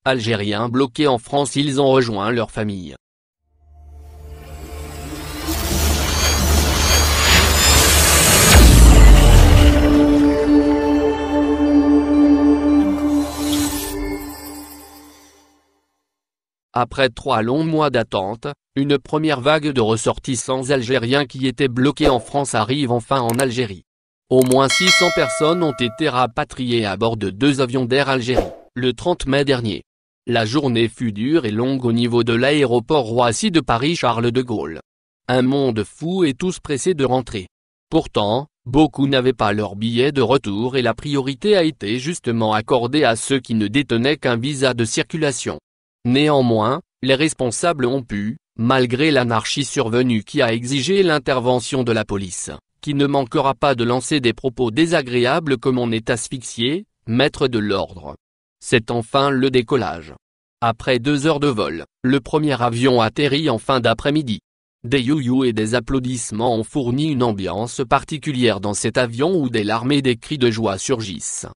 Algériens bloqués en France, ils ont rejoint leur famille. Après 3 longs mois d'attente, une première vague de ressortissants algériens qui étaient bloqués en France arrive enfin en Algérie. Au moins 600 personnes ont été rapatriées à bord de 2 avions d'Air Algérie, le 30 mai dernier. La journée fut dure et longue au niveau de l'aéroport Roissy de Paris-Charles de Gaulle. Un monde fou et tous pressés de rentrer. Pourtant, beaucoup n'avaient pas leur billet de retour et la priorité a été justement accordée à ceux qui ne détenaient qu'un visa de circulation. Néanmoins, les responsables ont pu, malgré l'anarchie survenue qui a exigé l'intervention de la police, qui ne manquera pas de lancer des propos désagréables comme on est asphyxié, mettre de l'ordre. C'est enfin le décollage. Après 2 heures de vol, le premier avion atterrit en fin d'après-midi. Des you-you et des applaudissements ont fourni une ambiance particulière dans cet avion où des larmes et des cris de joie surgissent.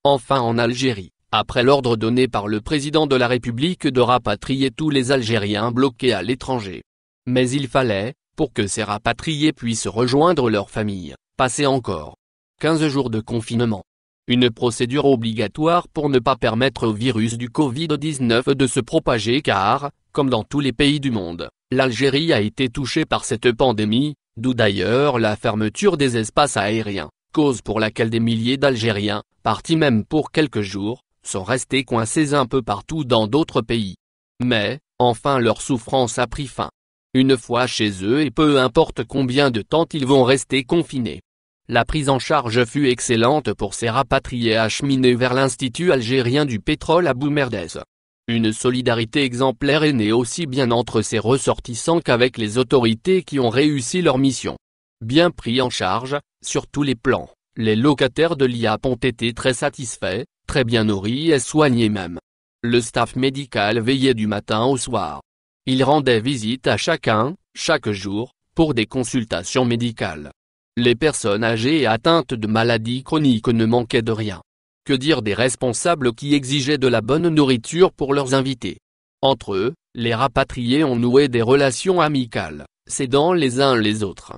Enfin en Algérie, après l'ordre donné par le président de la République de rapatrier tous les Algériens bloqués à l'étranger. Mais il fallait, pour que ces rapatriés puissent rejoindre leur famille, passer encore 15 jours de confinement. Une procédure obligatoire pour ne pas permettre au virus du Covid-19 de se propager car, comme dans tous les pays du monde, l'Algérie a été touchée par cette pandémie, d'où d'ailleurs la fermeture des espaces aériens, cause pour laquelle des milliers d'Algériens, partis même pour quelques jours, sont restés coincés un peu partout dans d'autres pays. Mais, enfin leur souffrance a pris fin. Une fois chez eux et peu importe combien de temps ils vont rester confinés. La prise en charge fut excellente pour ces rapatriés acheminés vers l'Institut algérien du pétrole à Boumerdès. Une solidarité exemplaire est née aussi bien entre ces ressortissants qu'avec les autorités qui ont réussi leur mission. Bien pris en charge, sur tous les plans, les locataires de l'IAP ont été très satisfaits, très bien nourris et soignés même. Le staff médical veillait du matin au soir. Il rendait visite à chacun, chaque jour, pour des consultations médicales. Les personnes âgées et atteintes de maladies chroniques ne manquaient de rien. Que dire des responsables qui exigeaient de la bonne nourriture pour leurs invités? Entre eux, les rapatriés ont noué des relations amicales, s'aidant les uns les autres.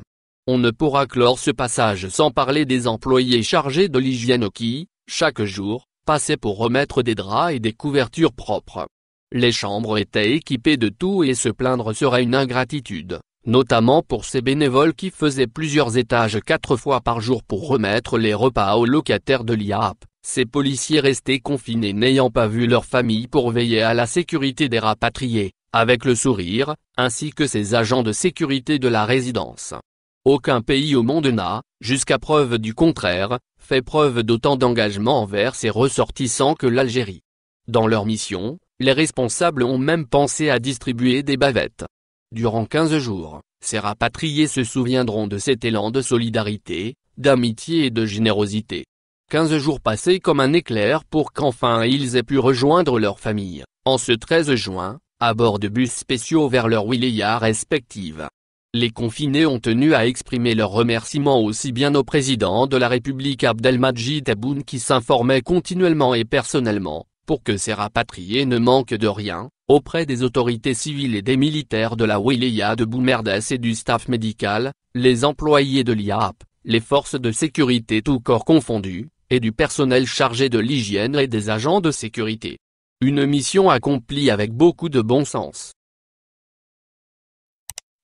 On ne pourra clore ce passage sans parler des employés chargés de l'hygiène qui, chaque jour, passaient pour remettre des draps et des couvertures propres. Les chambres étaient équipées de tout et se plaindre serait une ingratitude, notamment pour ces bénévoles qui faisaient plusieurs étages 4 fois par jour pour remettre les repas aux locataires de l'IAP, ces policiers restés confinés n'ayant pas vu leur famille pour veiller à la sécurité des rapatriés, avec le sourire, ainsi que ces agents de sécurité de la résidence. Aucun pays au monde n'a, jusqu'à preuve du contraire, fait preuve d'autant d'engagement envers ses ressortissants que l'Algérie. Dans leur mission, les responsables ont même pensé à distribuer des bavettes. Durant 15 jours, ces rapatriés se souviendront de cet élan de solidarité, d'amitié et de générosité. 15 jours passés comme un éclair pour qu'enfin ils aient pu rejoindre leur famille, en ce 13 juin, à bord de bus spéciaux vers leurs wilayas respectives. Les confinés ont tenu à exprimer leurs remerciements aussi bien au président de la République Abdelmadjid Tebboune qui s'informait continuellement et personnellement, pour que ces rapatriés ne manquent de rien, auprès des autorités civiles et des militaires de la wilaya de Boumerdès et du staff médical, les employés de l'IAP, les forces de sécurité tous corps confondus, et du personnel chargé de l'hygiène et des agents de sécurité. Une mission accomplie avec beaucoup de bon sens.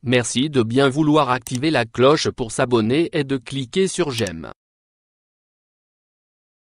Merci de bien vouloir activer la cloche pour s'abonner et de cliquer sur j'aime.